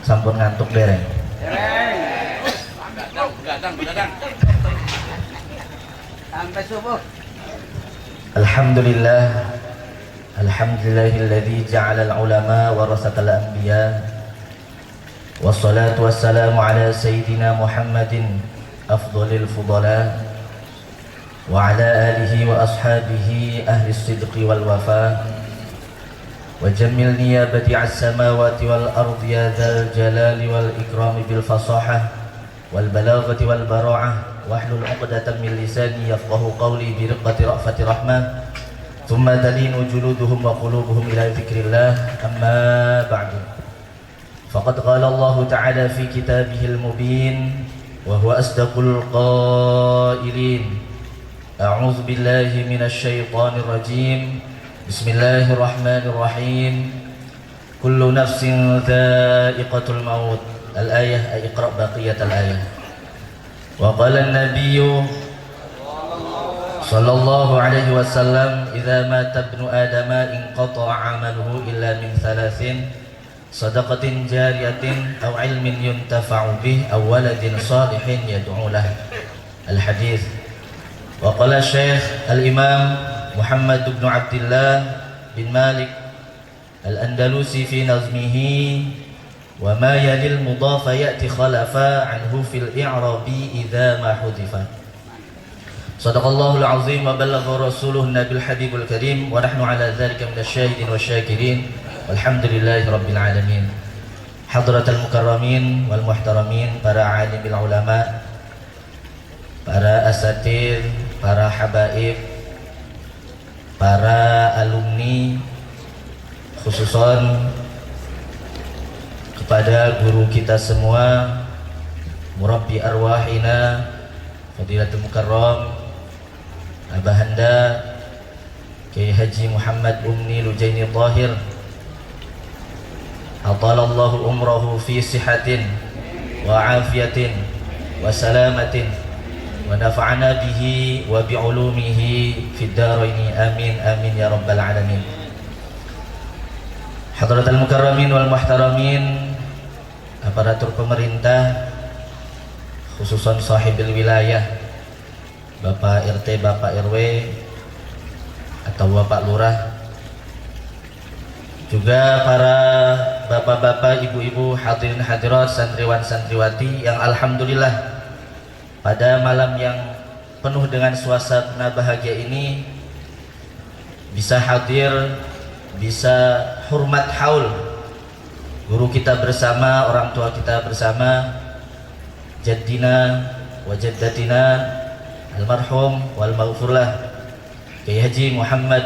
Sampun ngantuk dereng. Begadang. Sampai subuh. Alhamdulillahilladzi ja'ala al-ulama warasatal anbiya. Wassalatu wassalamu ala sayyidina Muhammadin afdhalil fudala wa ala alihi wa ashabihi ahli sidqi wal wafa. وجمل نيابة السماوات والأرض يا ذا الجلال والإكرام بالفصاحة والبلاغة والبراعة واحلل عقدة من لساني يفقه قولي برقة رأفة رحمة ثم تلين جلودهم وقلوبهم إلى ذكر الله أما بعد فقد قال الله تعالى في كتابه المبين وهو أصدق القائلين أعوذ بالله من الشيطان الرجيم بسم الله الرحمن الرحيم كل نفس ذائقة الموت الآية اقرأ بقية الآية وقال النبي صلى الله عليه وسلم إذا مات ابن آدم انقطع عمله إلا من ثلاث صدقة جارية أو علم ينتفع به أو ولد صالح يدعو له الحديث وقال الشيخ الإمام محمد بن عبد الله بن مالك الأندلسي في نظمه وما يلي المضاف يأتي خلفا عنه في الإعراب إذا ما حذف صدق الله العظيم وبلغ رسوله النبي الحبيب الكريم ونحن على ذلك من الشاهدين والشاكرين والحمد لله رب العالمين. حضرة المكرمين والمحترمين, para alim ulama, para asatir, para habaib, para alumni, khususon kepada guru kita semua, murabbi arwahina Fadilatul Mukarram Abahanda Kiai Haji Muhammad Umni Lujaini Tahir, atalallahu umrahu fi sihatin wa afiyatin wa salamatin wa nafa'ana bihi wa bi'ulumihi fid daraini amin amin ya rabbal alamin. Hadratul mukarramin wal muhtaramin, aparatur pemerintah, khususan sahibil wilayah, Bapak RT, Bapak RW atau Bapak Lurah, juga para bapak-bapak, ibu-ibu, hadirin hadirat, santriwan santriwati yang alhamdulillah pada malam yang penuh dengan suasana bahagia ini bisa hadir, bisa hormat haul guru kita bersama, orang tua kita bersama, jaddina wa jaddatina almarhum wal maghfurlah Kiai Haji Muhammad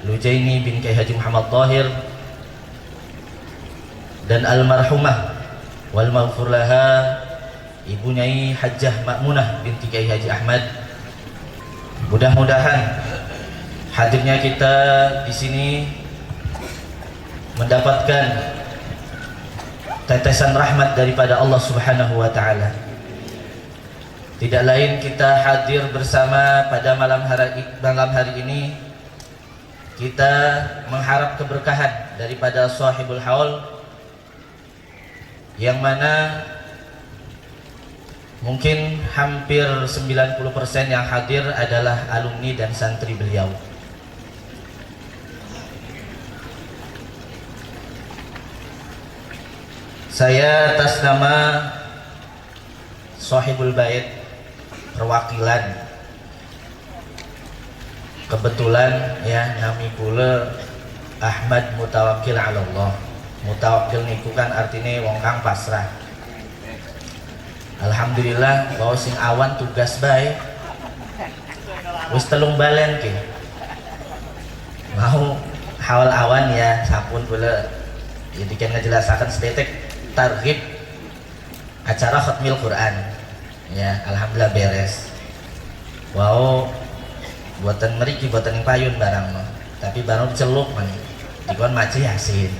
Lujaini bin Kiai Haji Muhammad Tahir dan almarhumah wal maghfurlaha Ibu Nyai Hajjah Makmunah binti Kiai Haji Ahmad. Mudah-mudahan hadirnya kita di sini mendapatkan tetesan rahmat daripada Allah Subhanahu wa taala. Tidak lain kita hadir bersama pada malam hari ini, kita mengharap keberkahan daripada sahibul haul, yang mana mungkin hampir 90% yang hadir adalah alumni dan santri beliau. Saya atas nama sahibul bait, perwakilan, kebetulan ya nami kula Ahmad Mutawakkil ala Allah. Mutawakkil niku kan artinya wong kang pasrah. Alhamdulillah bahwa sing awan tugas baik wis telung balen ki mau hawal awan ya sampun kula jadi kan ngejelasakan sedetik targhib acara khatmil Quran ya, alhamdulillah beres. Wow, buatan meriki buatan yang payun barang no. Tapi baru celuk man dikon maci yasin.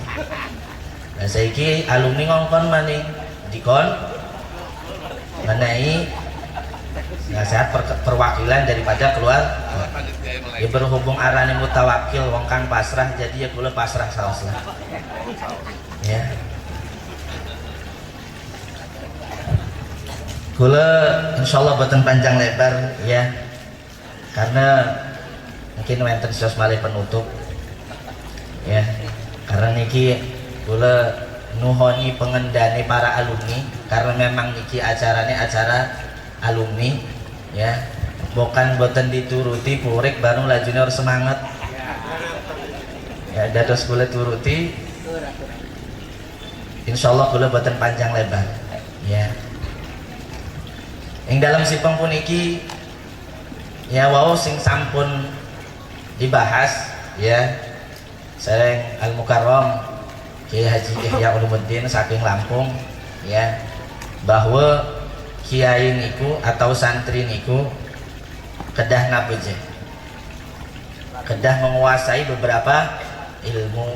Nah saiki alumni ngongkon maning dikon mengenai nasihat perwakilan daripada keluar ya, berhubung arane mutawakil wong kang pasrah, jadi ya kula pasrah saos lah ya. kula insyaallah boten panjang lebar ya, karena mungkin wonten sios malih penutup ya, karena niki kula nuhoni pengendani para alumni, karena memang niki acaranya acara alumni ya, bukan boten dituruti purik baru lajune harus semangat ya, dados kula turuti insyaallah kula boten panjang lebar ya. Ing dalam sipeng puniki ya wau sing sampun dibahas ya, sareng Al Mukarram Kiai Haji Ihya Ulumuddin saking Lampung ya, bahwa kiai niku atau santri niku kedah nabeje, kedah menguasai beberapa ilmu,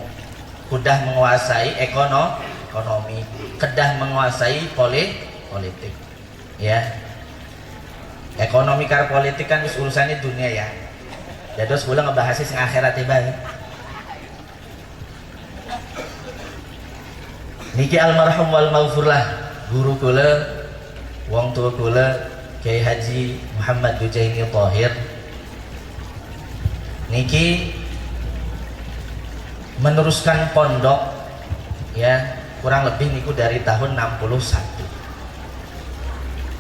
kedah menguasai ekonomi, kedah menguasai politik ya. Ekonomi karo politik kan wis urusannya dunia ya. Dados kula ngebahas sing akhirat bae. Niki almarhum wal maghfurlah guru kula, wong tua kula Kiai Haji Muhammad Dujaini Thahir niki meneruskan pondok ya, kurang lebih niku dari tahun 61.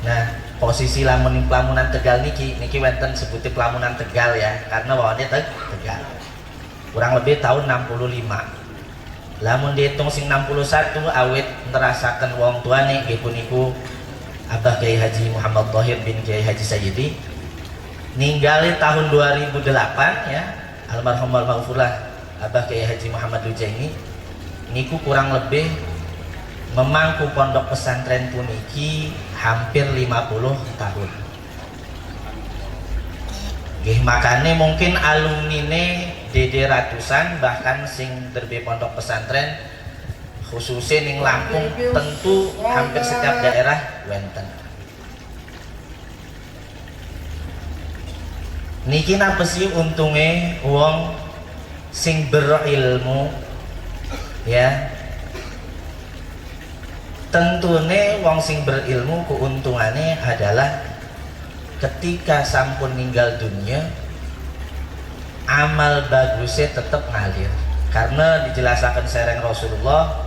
Nah, posisi Lamunan Tegal niki wonten sebuti Lamunan Tegal ya, karena wawane Tegal. Kurang lebih tahun 65. Lamun dihitung sing 61 awit nerasaken wong tuane nggih puniku Abah Kiai Haji Muhammad Thahir bin Kiai Haji Sayyidi ninggali tahun 2008 ya, almarhum al-maghfurlah Abah Kiai Haji Muhammad Dujaini niku kurang lebih memangku pondok pesantren puniki hampir 50 tahun. Nggih makane mungkin alumnine dede ratusan, bahkan sing derbe pondok pesantren khususnya ning Lampung tentu hampir setiap daerah wenten. Niki napa sih untunge wong sing berilmu ya, tentune wong sing berilmu keuntungannya adalah ketika sampun ninggal dunia amal bagusnya tetap ngalir, karena dijelaskan sereng Rasulullah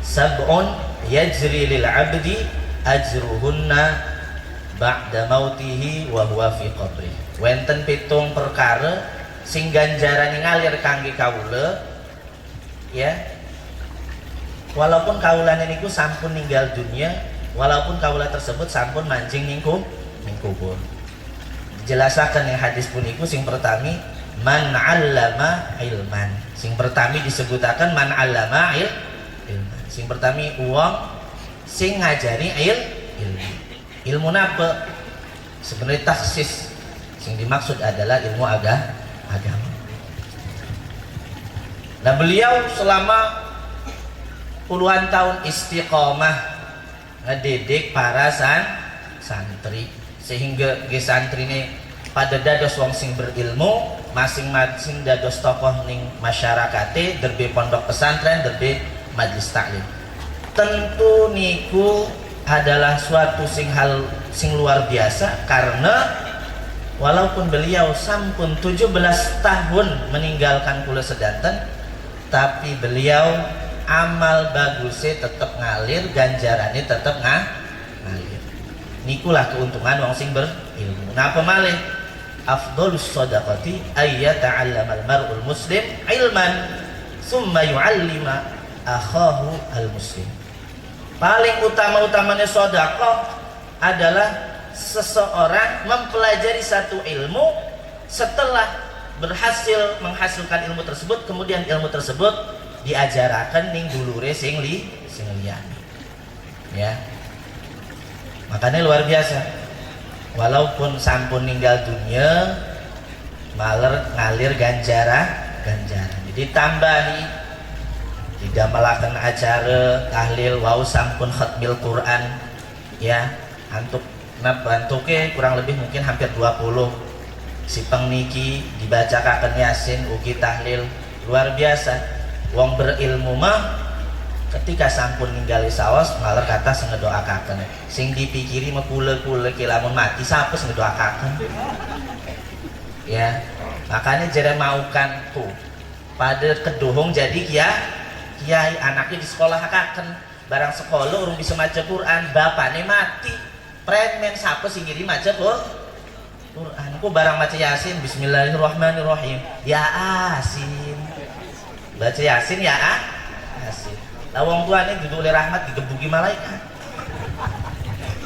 sab'un yajri lil abdi ajruhunna ba'da mautihi wa huwa fi qabri. Wenten pitung perkara sing ganjaran ngalir kangge kawula ya, walaupun kawulane niku sampun ninggal dunia, walaupun kawula tersebut sampun mancing ning kubur. Jelasaken yang hadis puniku sing pertami man 'allama ilman. Sing pertami disebutaken man 'allama ilman. Sing pertami uang sing ngajari ilmu. Ilmu napa? Sebenarnya taksis sing dimaksud adalah ilmu agama. Nah, beliau selama puluhan tahun istiqomah ngedidik para santri, sehingga santri ini pada dados wong sing berilmu, masing-masing dados tokoh ning masyarakate, derbe pondok pesantren, derbe majelis taklim. Tentu niku adalah suatu hal sing luar biasa, karena walaupun beliau sampun 17 tahun meninggalkan kula sedanten, tapi beliau amal bagusnya tetap ngalir, ganjarannya tetap ngalir. Nikulah keuntungan wong sing berilmu. Napa malih? Afdhalus shadaqati ayyata'allamal mar'ul muslim ilman summa yu'allima akhahu al muslim. Paling utama-utamanya sedekah adalah seseorang mempelajari satu ilmu, setelah berhasil menghasilkan ilmu tersebut, kemudian ilmu tersebut diajarakan ning dulure sing liyane ya. Makanya luar biasa, walaupun sampun ninggal dunia ngalir ganjaran. Jadi tambahi tidak melakukan acara tahlil wau sampun khatmil Quran ya, antuk bantuke kurang lebih mungkin hampir 20 sipeng niki dibacakan Yasin ugi tahlil. Luar biasa, wong berilmu mah ketika sampun ninggali saos malah kata ngedoakaken sing dipikiri mepule-pule ki lamun mati sapa ngedoakaken ya. Makanya jere maukan tuh pada kedohong jadi kiai anaknya di sekolah akaken barang sekolah urung bisa maca Quran bapaknya mati premen sapa sing ngirim maca Quran ku barang maca Yasin bismillahirrahmanirrahim ya asin baca Yasin ya asin lawang tuane duduk oleh rahmat digebuki malaikat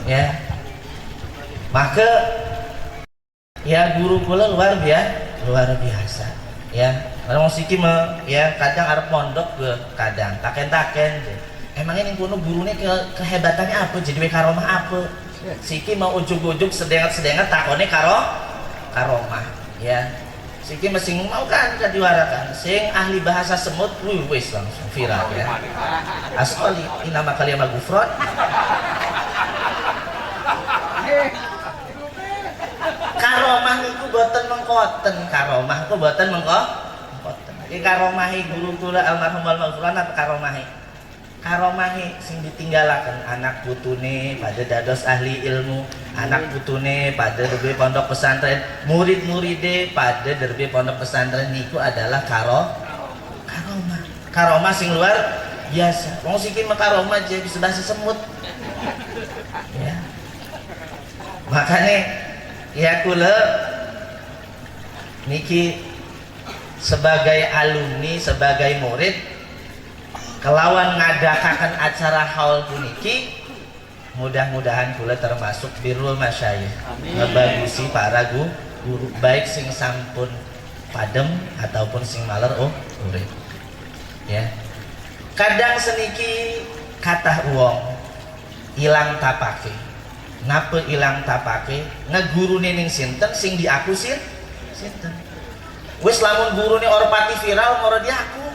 ya. Maka ya guru kula luar biasa ya. Orang siki ya kadang arep mondok ke kadang taken-taken emangnya ning kono gurune kehebatannya apa jadi we karomah apa siki mau ujug-ujug sedengat takone karomah ya. Siki mesti mau kan diwarakan sing ahli bahasa semut wis langsung viral ya. Asqali inama kalimat gufron karomah niku boten mengkoten karomah ku boten mengkoten iki karomahi guru kula almarhum wal maghfuran apa karomahi sing ditinggalaken anak putune pada dados ahli ilmu anak putune pada derbe pondok pesantren murid-muride pada derbe pondok pesantren niku adalah karomah sing luar biasa. Wong siki karomah aja bisa bahasa semut ya. Makanya ya kula niki sebagai alumni sebagai murid kelawan ngadakaken acara haul puniki mudah-mudahan kula termasuk birrul masyayikh ngebagusi para guru baik sing sampun padem ataupun sing maler urip ya. Kadang seniki kathah wong ilang tapake napa ilang tapake ngegurune ning sinten sing diaku sinten wis lamun gurune ora pati viral ora diaku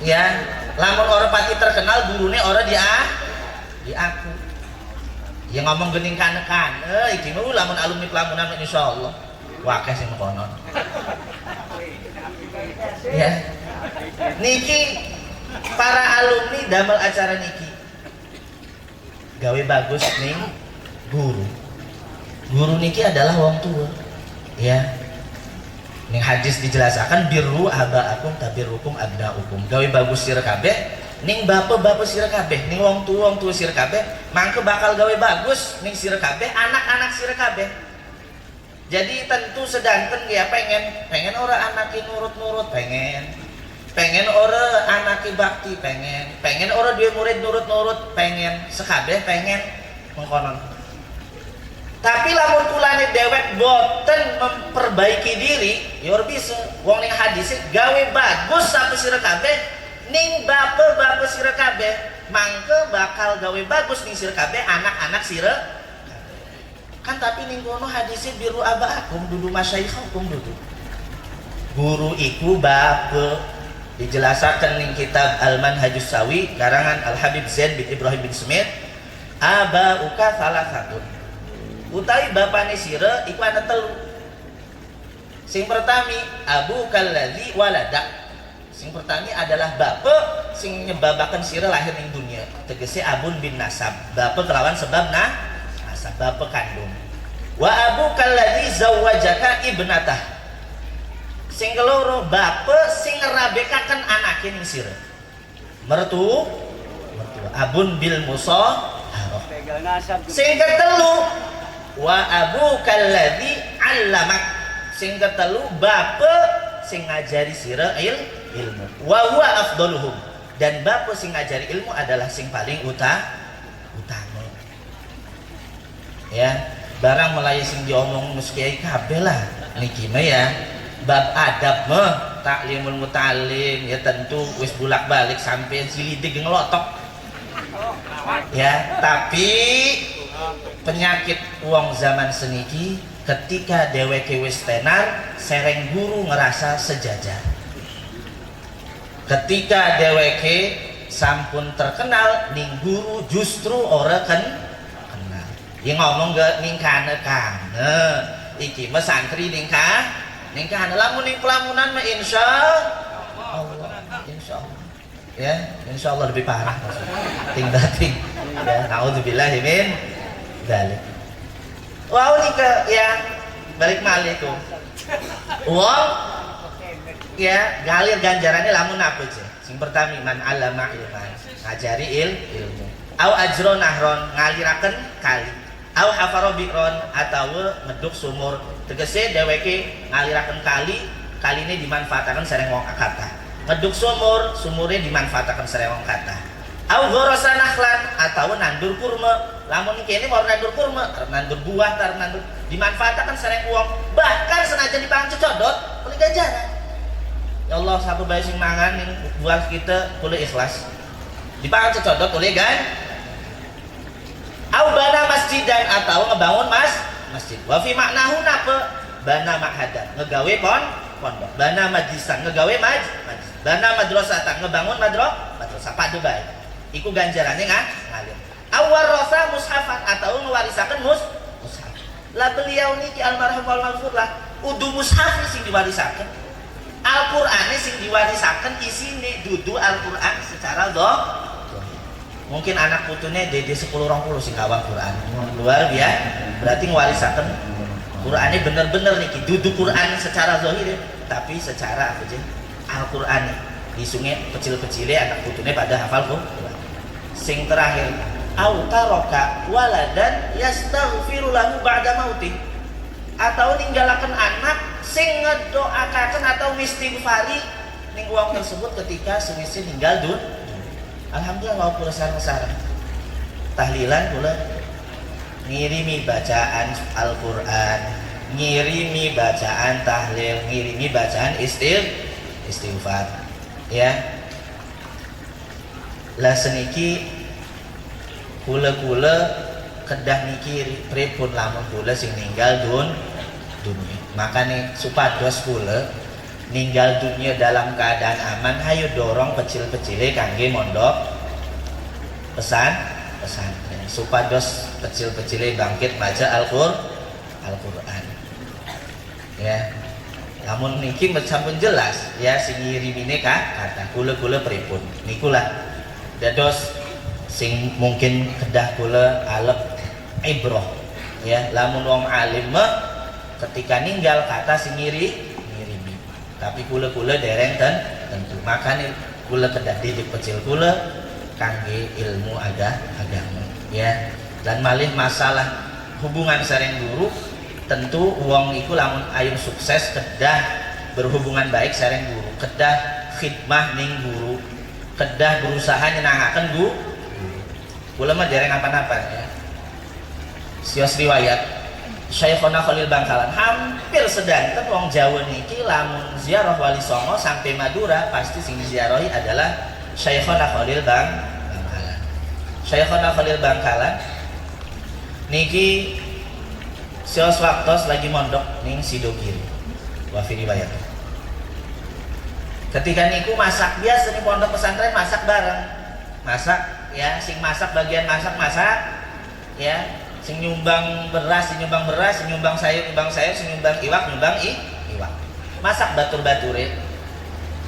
ya. Lamun ora pati terkenal gurune ora diaku ya. Ngomong gening kanekan iki mah lamun alumni pelamunan insyaallah wakeh sing konon ya. Niki para alumni damel acara niki gawe bagus ning guru niki adalah wong tua ya. Ning hadis dijelasakan birru abaakum tabirrukum abnaukum gawe bagus sira kabeh ning bapak-bapak sira kabeh ning wong tua sira kabeh mangke bakal gawe bagus ning sira kabeh anak-anak sira kabeh. Jadi tentu sedanten ya pengen ora anaki nurut-nurut pengen ora anaki bakti pengen ora duwe murid nurut-nurut pengen sekabeh pengen mengkonon. Tapi lamun kulane dewek boten memperbaiki diri ya ora bisa. Wong ning hadis gawe bagus sampe sira kabeh ning bapak-bapak sira kabeh mangke bakal gawe bagus ning sira kabeh anak-anak sira kan. Tapi ning kono hadise biru abaakum dudu masyayikhakum dudu guru iku bape dijelasaken ning kitab Al-Manhajus Sawi karangan Al-Habib Zain bin Ibrahim bin Smith abauka salah satu utawi bapane sira iku ana telu. Sing pertami abu kalladzi walada sing pertami adalah bapak sing nyebabaken sira lahir ning dunia tegese abun bin nasab bapak kelawan sebab nasab bapak kandung. Wa abu kalladzi zawwajaka ibnatah sing keloro bapak sing ngerabekaken anake ning sira mertua abun bil musahharah. Sing ketelu wa abu kalladzi allamak sing ketelu bapak sing ngajari sira ilmu wa huwa afdaluhum dan bapak sing ngajari ilmu adalah sing paling utama ya. Barang mulai sing diomong muskiai kabeh lah niki mah ya bab adab mah taklimul muta'allim ya tentu wis bolak-balik sampai silidik ngelotok ya. Tapi penyakit uang zaman seniki ketika dheweke wis tenar sereng guru ngerasa sejajar. Ketika dheweke sampun terkenal ning guru justru ora kenal. Ya ngomong ge ning kana iki mah santri ning kana lamun ning pelamunan mah insyaallah Ya, insya Allah lebih parah ting-dating. Ya, naudzubillahi min dzalik. Wah, ini ke ya balik malih tuh. Wong ya galir ganjarannya lamun apa sih? Sing pertama man alama ilman, ngajari ilmu. Au ajron nahron ngaliraken kali. Au hafaro bi'ron atau ngeduk sumur. Tegese dheweke ngaliraken kali, kaline dimanfaatkan sareng wong akata. Ngeduk sumur, sumurnya dimanfaatkan sareng wong kata. Au ghorosa nakhlan atau nandur kurma. Lamun kene mau nandur kurma, nandur buah, nandur dimanfaatkan sareng wong. Bahkan senajan dipangan cocodot, boleh ganjaran. Ya Allah, satu bayi sing mangan ning buah kita boleh ikhlas. Dipangan cocodot boleh kan? Au bana masjidan atau ngebangun masjid. Wa fi maknahu napa? Bana ma'hadan, ngegawe pondok. Bana majlisan, ngegawe majlis. Bana madrasatan, ngebangun madrasah padu bae. Iku ganjarannya ngalir. Awar rasa mushafan atau ngewarisakan mushaf. Lah beliau niki almarhum wal maghfur lah udu mushaf sing diwarisaken. Al-Qur'an sing diwarisaken isine dudu Al-Qur'an secara mungkin anak putune dede 10-20 sing hafal Qur'an. Luar biasa. Berarti ngewarisaken Qur'ane bener-bener niki dudu Qur'an secara zahir tapi secara apa sih? Al-Qur'an di sungai kecil-kecilnya anak putune pada hafal Qur'an. Sing terakhir au taraka waladan yastaghfiru lahu ba'da mautih atau ninggalaken anak sing ngedoakaken atau istighfari ning wong tersebut ketika sewise ninggal alhamdulillah wau kula sareng-sareng tahlilan kula ngirimi bacaan Al-Qur'an, ngirimi bacaan tahlil, ngirimi bacaan istighfar ya. Lah seniki kula kedah mikir pripun lamun kula sing ninggal dunia. Makanya supados kula ninggal dunia dalam keadaan aman, hayo dorong kecil-kecile kangge mondok pesantren supados kecil-kecile bangkit baca Al-Qur'an ya. Namun niki sampun jelas ya sing ngirimine kata kula pripun nikulah dados sing mungkin kedah kula alep ibrah ya. Lamun wong alim ketika ninggal kata sing ngirimi tapi kula dereng tentu makanya kula kedah didik kecil kula kangge ilmu agama ya. Dan malih masalah hubungan sareng guru tentu wong iku lamun ayo sukses kedah berhubungan baik sareng guru, kedah khidmah ning guru, kedah berusaha nyenangaken guru. Kula mah dereng apa-apa ya. Sios riwayat Syekhona Khalil Bangkalan hampir sedanten wong Jawa niki lamun ziarah Wali Songo sampai Madura pasti sing diziarahi adalah Syekhona Khalil Bangkalan. Syekhona Khalil Bangkalan niki sios waktos lagi mondok ning Sidogiri. Wa fi riwayat. Ketika niku masak biasa ning pondok pesantren masak bareng. Masak ya, sing masak bagian masak ya, sing nyumbang beras, sing nyumbang sayur, sing nyumbang iwak, iwak. Masak batur-bature.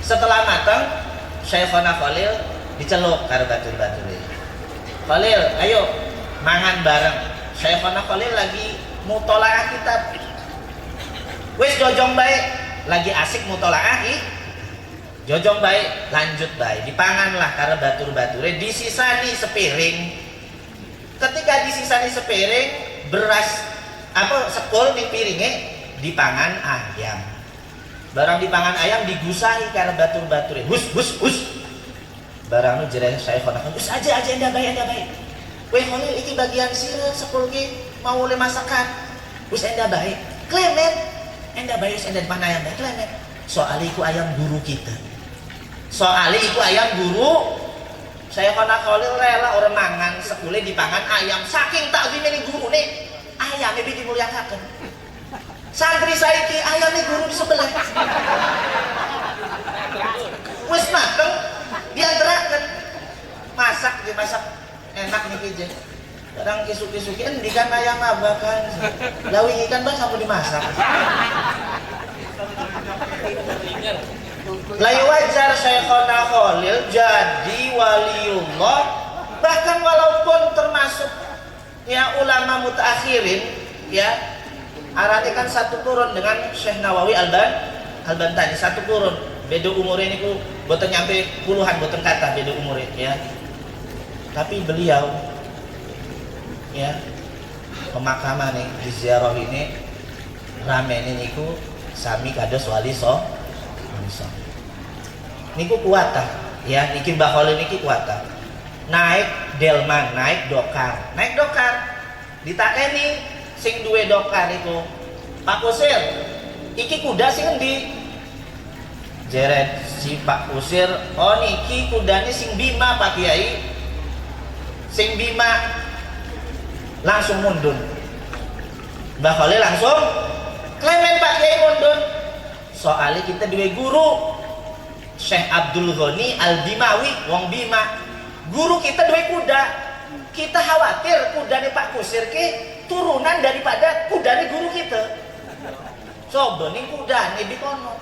Setelah matang, Syekhona Khalil diceluk karo batur-bature. Khalil, ayo mangan bareng. Syekhona Khalil lagi mutolaah kitab. Wis jojong baik, lagi asik mutolaah jojong baik, lanjut baik, dipanganlah karo batur-bature, disisani sepiring. Ketika disisani sepiring, beras apa sekul ning piringe dipangan ayam. Barang dipangan ayam digusahi karo batur-bature. Hus. Barang nu jereh Syekhona Khalil, "Us aja endah baik. Weh Khalil iki bagian sira sekul ki mau oleh masakan. Us endah baik. Klemen, endah baik endah dipangan ayam baik klemen. Soal iku ayam guru kita. Soalnya iku ayam guru Syekhona Khalil rela orang mangan sekule dipangan ayam saking takzime ning guru nih ayam lebih dimuliakan. Santri saiki ayam nih guru di sebelah wis mateng diantarakan dimasak enak nih kije kadang kisuk-kisuki endi kan ayam abah kan lawi ikan bah sampai dimasak Layu wajar Syekhona Khalil jadi waliullah, bahkan walaupun termasuk ya ulama mutaakhirin ya, arane kan satu kurun dengan Syekh Nawawi Al-Bantani, satu kurun. Beda umurnya ini ku boten nyampe puluhan, boten kata beda umurnya ya. Tapi beliau ya pemakaman nih di ziarah ini rame niku sami kados wali so. Niku kuatah ya, niki Mbah Khalil niki kuatah. Naik delman, naik dokar ditakeni sing duwe dokar itu Pak Kusir, iki kuda sing endi? Jeret si Pak Kusir, oh niki kudane sing Bima Pak Kiai. Sing Bima langsung mundun. Mbah Khalil langsung klemen Pak Kiai mundun. Soalnya kita duwe guru Syekh Abdul Ghani Al-Bimawi, wong Bima. Guru kita duwe kuda. Kita khawatir kudane Pak Kusir ke turunan daripada kudane guru kita. Coba nih kudane bikono.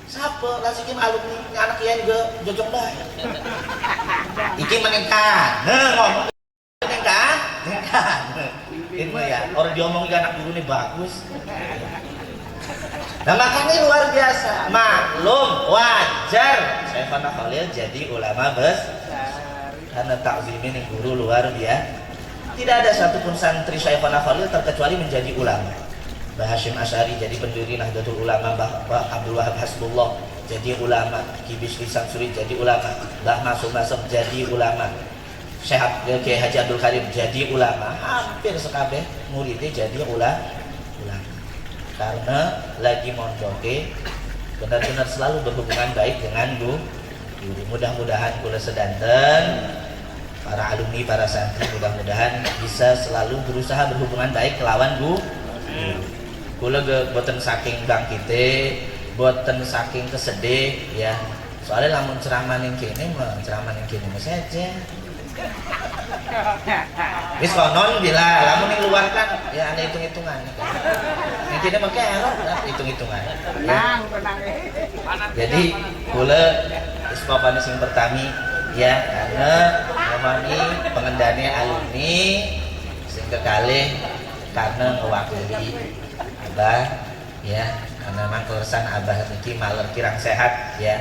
Siapa lasikim alumni anak kiai juga jojong bae. Iki meningkat. Ngomong meningkat. Ini ya, orang diomong anak guru ini bagus. Nah makanya luar biasa, maklum, wajar Syekhona Khalil jadi ulama besar karena takzimin guru luar biasa. Tidak ada satupun santri Syekhona Khalil terkecuali menjadi ulama. Mbah Hasyim Asy'ari jadi pendiri Nahdlatul Ulama, Mbah Abdul Wahab Hasbullah jadi ulama, Ki Bisri Samsuri jadi ulama, Mbah Masum jadi ulama, Syekh Kiai Haji Abdul Karim jadi ulama, hampir sekabeh muridnya jadi ulama. Karena lagi mondoke benar-benar selalu berhubungan baik dengan guru. Mudah-mudahan kula sedanten para alumni, para santri mudah-mudahan bisa selalu berusaha berhubungan baik kelawan guru. Kula boten saking bangkite, boten saking kesedih ya. Soalnya lamun ceramah ning kene saja. Wis konon bila lamun ning luar kan ya ada hitung-hitungan kan. Ning kene mah error hitung-hitungan. Tenang. Jadi kula wis papane sing pertami ya karena mohoni pengendane alumni sing kekalih karena mewakili Abah ya, karena memang keresan Abah niki maler kirang sehat ya.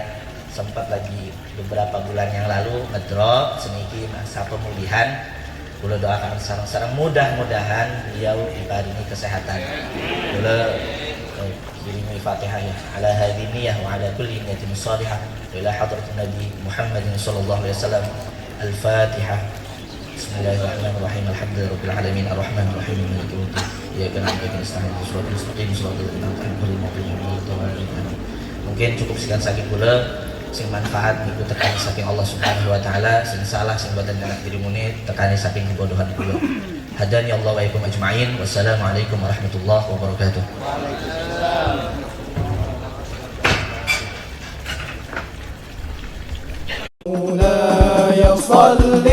Sempat lagi beberapa bulan yang lalu ngedrop seniki masa pemulihan. Kula doakan sareng-sareng mudah-mudahan beliau diparingi kesehatan. Kula kirimi Fatihah ya ala hadhihi niyyah wa ala kulli niyatin shalihah ila hadratin Nabi Muhammadin sallallahu alaihi wasallam. Al-Fatihah. Bismillahirrahmanirrahim. Alhamdulillahirabbil alamin arrahmanir rahim maliki yaumiddin. Iyyaka na'budu wa iyyaka nasta'in ihdinas siratal mustaqim siratal ladzina an'amta 'alaihim. Mungkin cukup sekian saja kula sing manfaat niku tekani saking Allah Subhanahu wa taala, sing salah sing boten nyanak diri muni tekani saking kebodohan kula. Hadani Allah wa ikum ajma'in. Wassalamualaikum warahmatullahi wabarakatuh. مولاي صل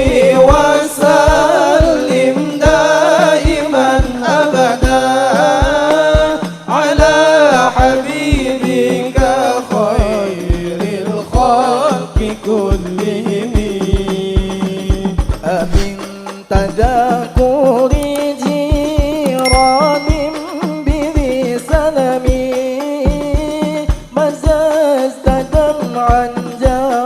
وسلم دائما أبدا على حبيبك خير الخلق كلهم. أمن تداك